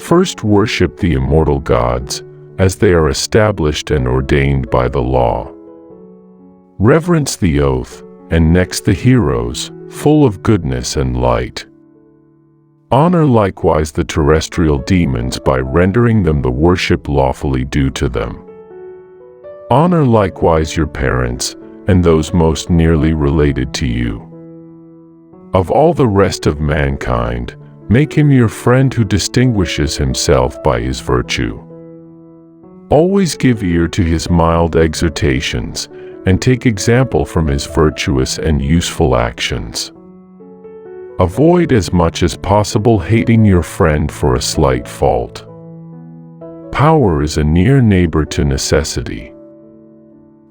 First worship the immortal gods, as they are established and ordained by the law. Reverence the oath, and next the heroes, full of goodness and light. Honor likewise the terrestrial demons by rendering them the worship lawfully due to them. Honor likewise your parents, and those most nearly related to you. Of all the rest of mankind, make him your friend who distinguishes himself by his virtue. Always give ear to his mild exhortations, and take example from his virtuous and useful actions. Avoid as much as possible hating your friend for a slight fault. Power is a near neighbor to necessity.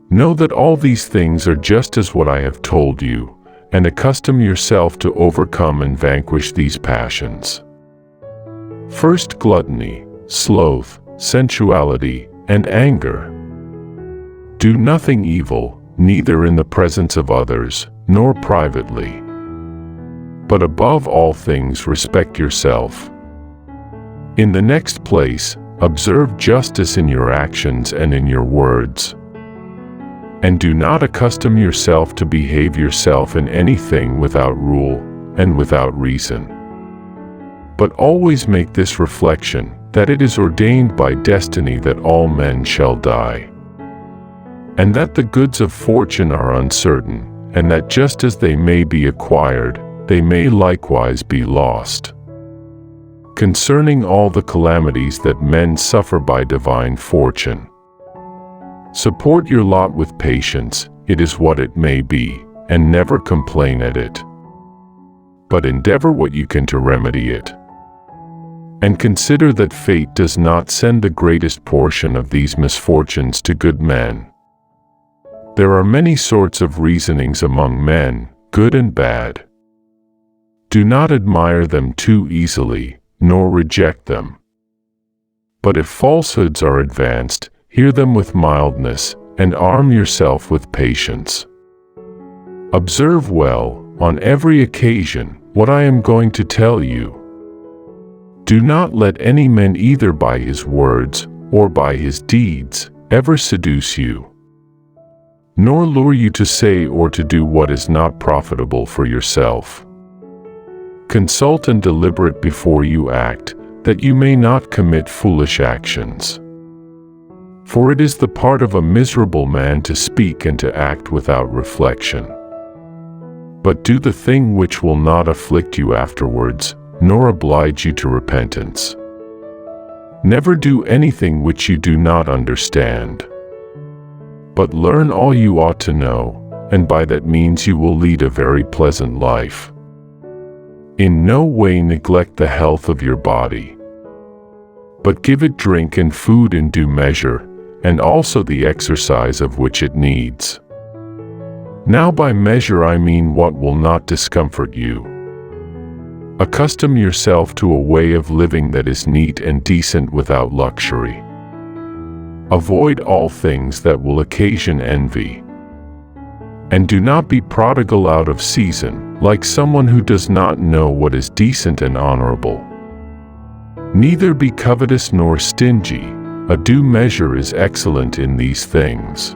Know that all these things are just as what I have told you, and accustom yourself to overcome and vanquish these passions. First, gluttony, sloth, sensuality, and anger. Do nothing evil, neither in the presence of others, nor privately. But above all things respect yourself. In the next place, observe justice in your actions and in your words. And do not accustom yourself to behave yourself in anything without rule and without reason. But always make this reflection, that it is ordained by destiny that all men shall die. And that the goods of fortune are uncertain, and that just as they may be acquired, they may likewise be lost. Concerning all the calamities that men suffer by divine fortune, support your lot with patience, it is what it may be, and never complain at it. But endeavor what you can to remedy it. And consider that fate does not send the greatest portion of these misfortunes to good men. There are many sorts of reasonings among men, good and bad. Do not admire them too easily, nor reject them. But if falsehoods are advanced, hear them with mildness, and arm yourself with patience. Observe well, on every occasion, what I am going to tell you. Do not let any man either by his words, or by his deeds, ever seduce you, nor lure you to say or to do what is not profitable for yourself. Consult and deliberate before you act, that you may not commit foolish actions. For it is the part of a miserable man to speak and to act without reflection. But do the thing which will not afflict you afterwards, nor oblige you to repentance. Never do anything which you do not understand. But learn all you ought to know, and by that means you will lead a very pleasant life. In no way neglect the health of your body, but give it drink and food in due measure, and also the exercise of which it needs. Now by measure I mean what will not discomfort you. Accustom yourself to a way of living that is neat and decent without luxury. Avoid all things that will occasion envy. And do not be prodigal out of season, like someone who does not know what is decent and honorable. Neither be covetous nor stingy, a due measure is excellent in these things.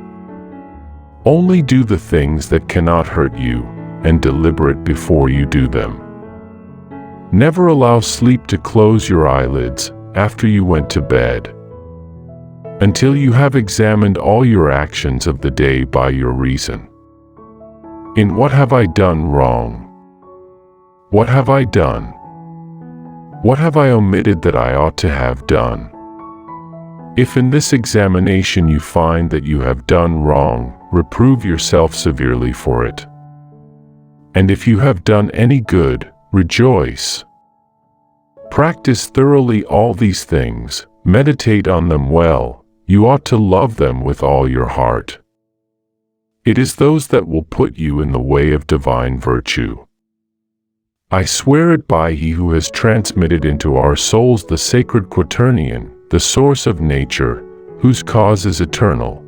Only do the things that cannot hurt you, and deliberate before you do them. Never allow sleep to close your eyelids after you went to bed, until you have examined all your actions of the day by your reason. In what have I done wrong? What have I done? What have I omitted that I ought to have done? If in this examination you find that you have done wrong, reprove yourself severely for it. And if you have done any good, rejoice. Practice thoroughly all these things, meditate on them well, you ought to love them with all your heart. It is those that will put you in the way of divine virtue. I swear it by He who has transmitted into our souls the sacred quaternion, the source of nature, whose cause is eternal.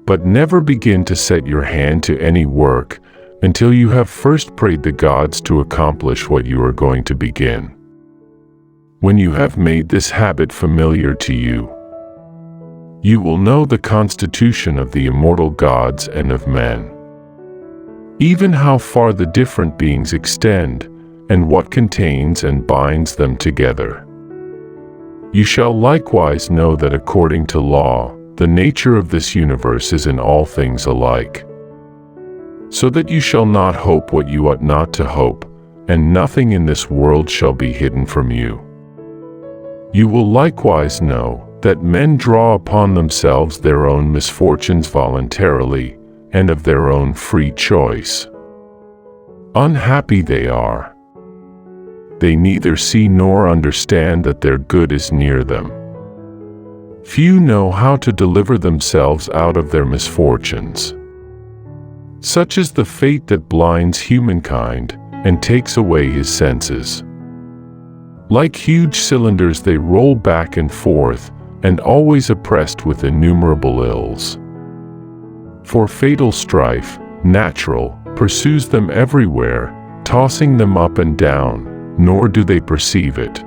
But never begin to set your hand to any work until you have first prayed the gods to accomplish what you are going to begin. When you have made this habit familiar to you, you will know the constitution of the immortal gods and of men, even how far the different beings extend, and what contains and binds them together. You shall likewise know that according to law, the nature of this universe is in all things alike, so that you shall not hope what you ought not to hope, and nothing in this world shall be hidden from you. You will likewise know that men draw upon themselves their own misfortunes voluntarily, and of their own free choice. Unhappy they are. They neither see nor understand that their good is near them. Few know how to deliver themselves out of their misfortunes. Such is the fate that blinds humankind and takes away his senses. Like huge cylinders they roll back and forth, and always oppressed with innumerable ills. For fatal strife, natural, pursues them everywhere, tossing them up and down, nor do they perceive it.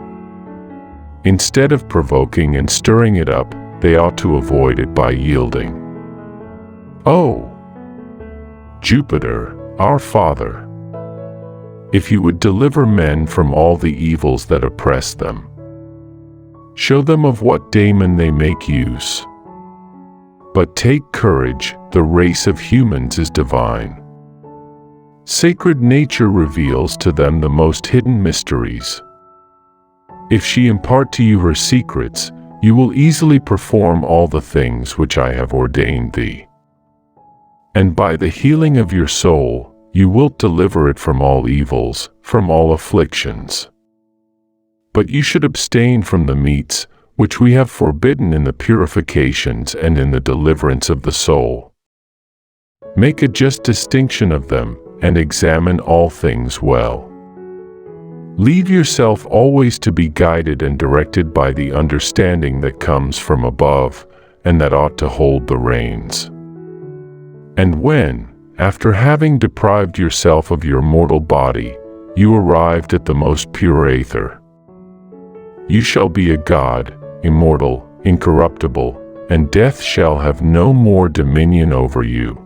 Instead of provoking and stirring it up, they ought to avoid it by yielding. Oh, Jupiter, our Father, if you would deliver men from all the evils that oppress them, show them of what daemon they make use. But take courage, the race of humans is divine. Sacred nature reveals to them the most hidden mysteries. If she impart to you her secrets, you will easily perform all the things which I have ordained thee. And by the healing of your soul, you wilt deliver it from all evils, from all afflictions. But you should abstain from the meats, which we have forbidden in the purifications and in the deliverance of the soul. Make a just distinction of them, and examine all things well. Leave yourself always to be guided and directed by the understanding that comes from above, and that ought to hold the reins. And when, after having deprived yourself of your mortal body, you arrived at the most pure aether, you shall be a god, immortal, incorruptible, and death shall have no more dominion over you.